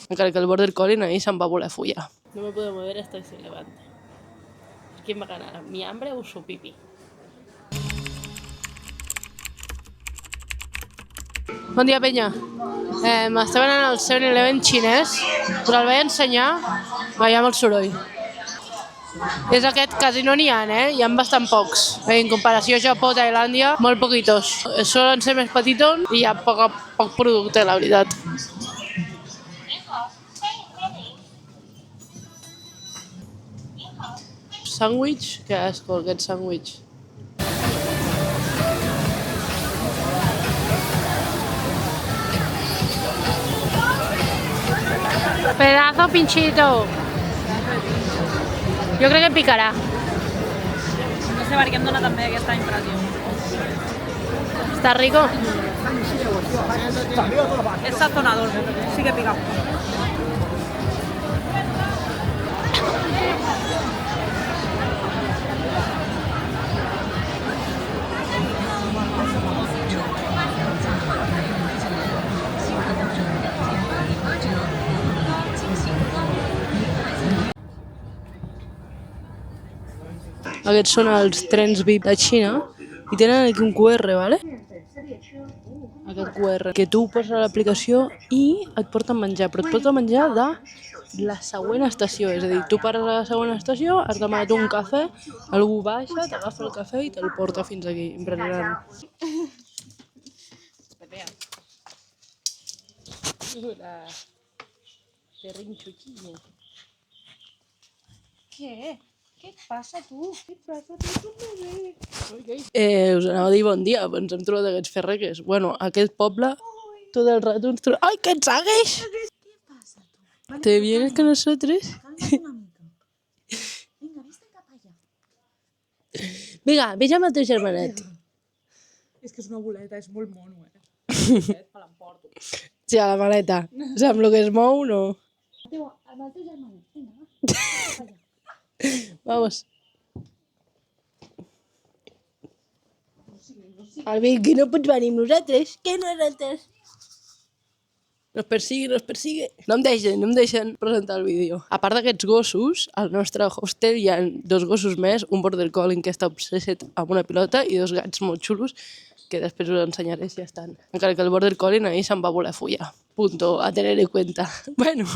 Encara que el Border Collie ahí se'n va voler follar. No me puedo mover hasta que se levante. ¿Quién va a ganar? ¿Mi hambre o su pipí? Bon dia, penya. Estem anant al 7-Eleven xinès, però el vaig ensenyar, veiem el soroll. És aquest, quasi no n'hi ha, Hi ha bastant pocs. En comparació a Japó, Tailàndia, molt poquitos. Solen ser més petitons i hi ha poc producte, la veritat. Sàndwich? Que asco, aquest sàndwich. Pedazo pinchito. Jo crec que picarà. No sé per què em dóna també aquesta impressió. Està rico? És sazonador, sí que pica. Aquests són els trens VIP de Xina i tenen aquí un QR, ¿vale? Aquest QR, que tu poses a l'aplicació i et porten menjar, però et porten menjar de la següent estació, és a dir, tu pares a la següent estació, has demanat un cafè, algú baixa, t'agafa el cafè i te'l porta fins aquí, impressionant. Hola, perrinxuquilla. Què? Què et passa, tu? Què et passa, tu, bebè? Us anava a dir bon dia, però ens hem trobat aquests ferreques. Bueno, aquest poble, tot el rato ens trobem... Ai, que et segueix! Què passa, tu? ¿Te vienes con nosotros? Calma't una mica. Vinga, vés-te cap allà. Vinga, vés amb el teu germanet. És que és una boleta, és molt mono, Me l'emporto. Sí, a la maleta. Amb el que es mou, no. Amb el teu germanet, vinga, Vamos. Albi, que no pots venir amb nosaltres. Que nosaltres? Nos persigue. No em deixen presentar el vídeo. A part d'aquests gossos, al nostre hostel hi ha 2 gossos més, un border collie que està obsessit amb una pilota i 2 gats molt xulos que després us ensenyaré si estan. Encara que el border collie ahir se'n va voler follar. Punto a tener en cuenta. Bueno,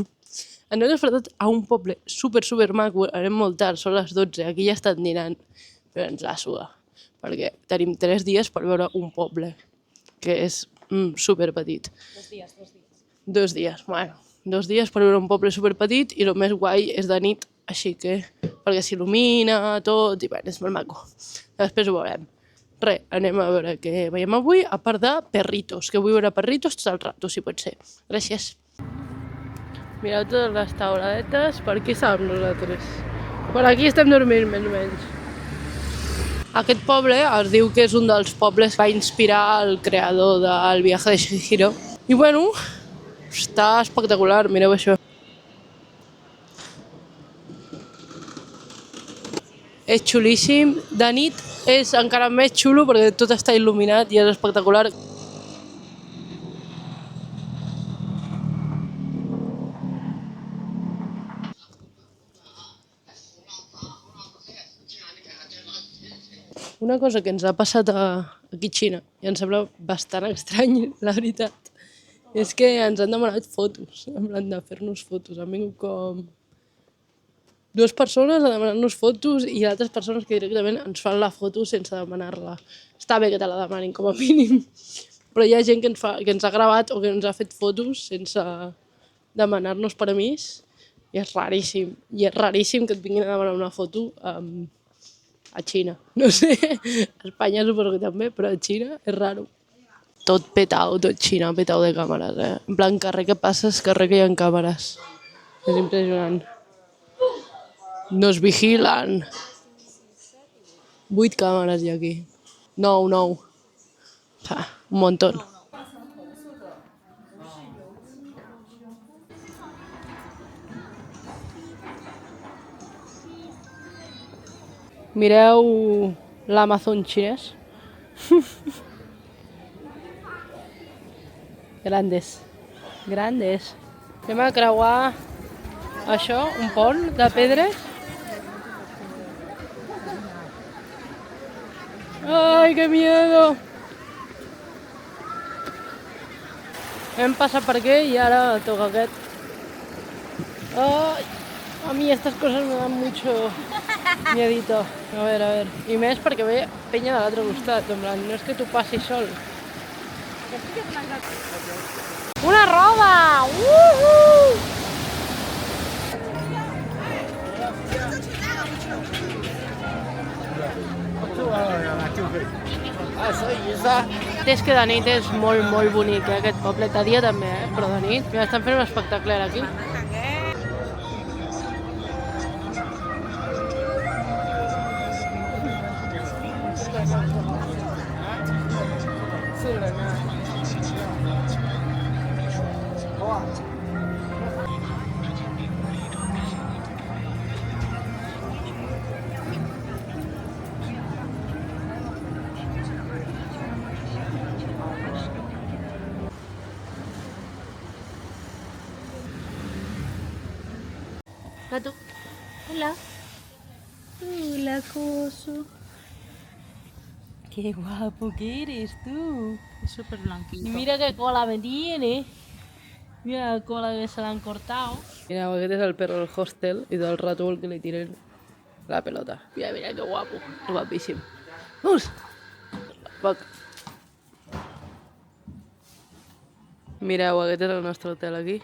ens hem despertat a un poble super maco, anem molt tard, són les 12, aquí ja estan dinant, però ens la suda, perquè tenim 3 dies per veure un poble, que és super petit. 2 dies, bueno, 2 dies per veure un poble super petit i el més guai és de nit, així que, perquè s'il·lumina tot i bueno, és molt maco. Després ho veurem. Anem a veure què veiem avui, a part de perritos, que vull veure perritos tot el rato, si pot ser. Gràcies. Mireu totes les tauletes, per aquí estàvem nosaltres. Per aquí estem dormint, més o menys. Aquest poble es diu que és un dels pobles que va inspirar el creador del Viaje de Chihiro. I bueno, està espectacular, mireu això. És xulíssim. De nit és encara més xulo perquè tot està il·luminat i és espectacular. Una cosa que ens ha passat aquí a Xina, i ens sembla bastant estrany, la veritat, és que ens han demanat fotos, en plan de fer-nos fotos. Han vingut com 2 persones a demanar-nos fotos i altres persones que directament ens fan la foto sense demanar-la. Està bé que te la demanin, com a mínim, però hi ha gent que ens ha gravat o que ens ha fet fotos sense demanar-nos permís i és raríssim. I és raríssim que et vinguin a demanar una foto a Xina. No sé, a Espanya suposo que també, però a Xina és raro. Tot petau, tot Xina, petau de càmeres, En plan, carrer que passes, carrer que hi ha càmeres. És impressionant. Nos vigilan. 8 càmeres hi ha aquí. 9. Un montón. Mireu l'Amazon xinès. Grandes. Anem a creuar això, un pont de pedres. Ai, que miedo! Hem passat per aquí i ara toca aquest. Ay, a mí estas cosas me dan mucho miedito. A ver. I més perquè ve penya de l'altre costat. En plan, no és que tu passis sol. Una roda! És que de nit és molt bonic, aquest poble. De dia també, però de nit. Mira, estan fent un espectacle ara aquí. Gato. Hola. Hola, coso. Qué guapo que eres tú. Es súper blanquito. Y mira qué cola me tiene. Mira la cola que se la han cortado. Mira, aquest és el perro del hostel y del rato el que le tiren la pelota. Mira qué guapo. Guapíssim. Vamos. Poc. Mireu, aquest és el nostre hotel aquí.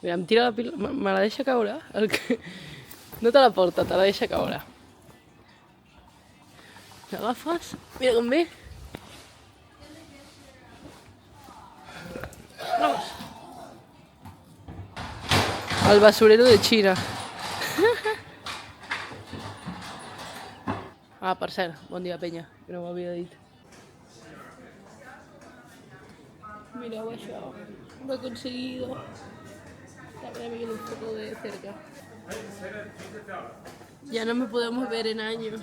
Mira, em tira la pila, me la deixa caure. No te la porta, te la deixa caure. L'agafes? Mira com ve. Vamos. El basurero de Xina. Ah, per cert, bon dia, penya, que no m'havia dit. Mireu això, lo he conseguido. También me viene un poco de cerca. Ya no me podemos ver en años.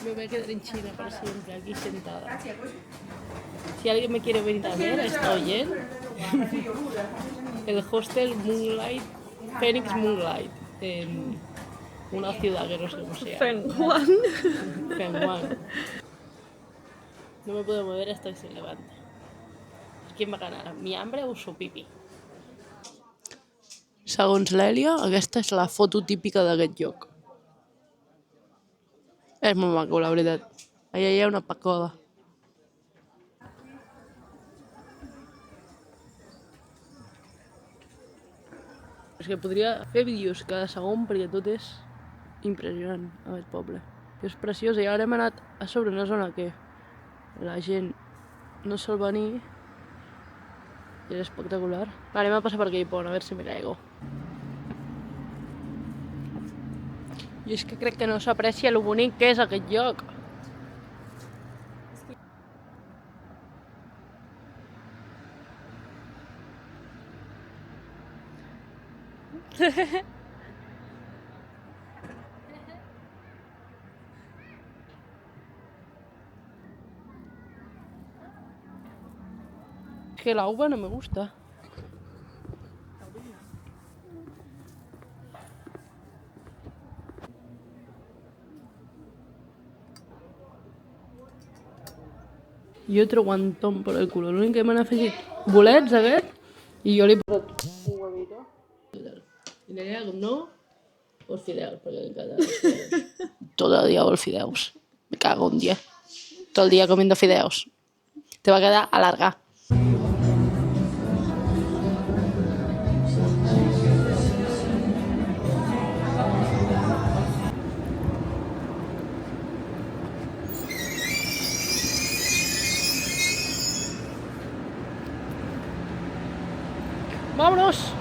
Me voy a quedar en China para siempre, aquí sentada. Si alguien me quiere venir a ver, estoy bien. El hostel Moonlight, Phoenix Moonlight, en una ciudad que no sé cómo se llama. Fenghuang. No me puedo mover hasta que se levante. ¿Quién va a ganar? ¿Mi hambre o su pipi? Segons l'Èlia, aquesta és la foto típica d'aquest lloc. És molt maco, la veritat. Allà hi ha una pagoda. És que podria fer vídeos cada segon perquè tot és impressionant, aquest poble. És preciós i ara hem anat a sobre una zona que la gent no sol venir i és espectacular. Anem a passar per aquell pont, a veure si me caigo. I és que crec que no s'aprecia lo bonic que és aquest lloc. Es que la uva no me gusta. I otro guantón por el culo. L'únic que m'han afegit bolets, aquest, i jo li he posat un huevito. I l'Elena, com no, pues fideus, perquè li encanta los fideus. Todo el día vol fideus. Me cago un día. Todo el día comiendo fideus. Te va a quedar alarga. ¡Vámonos!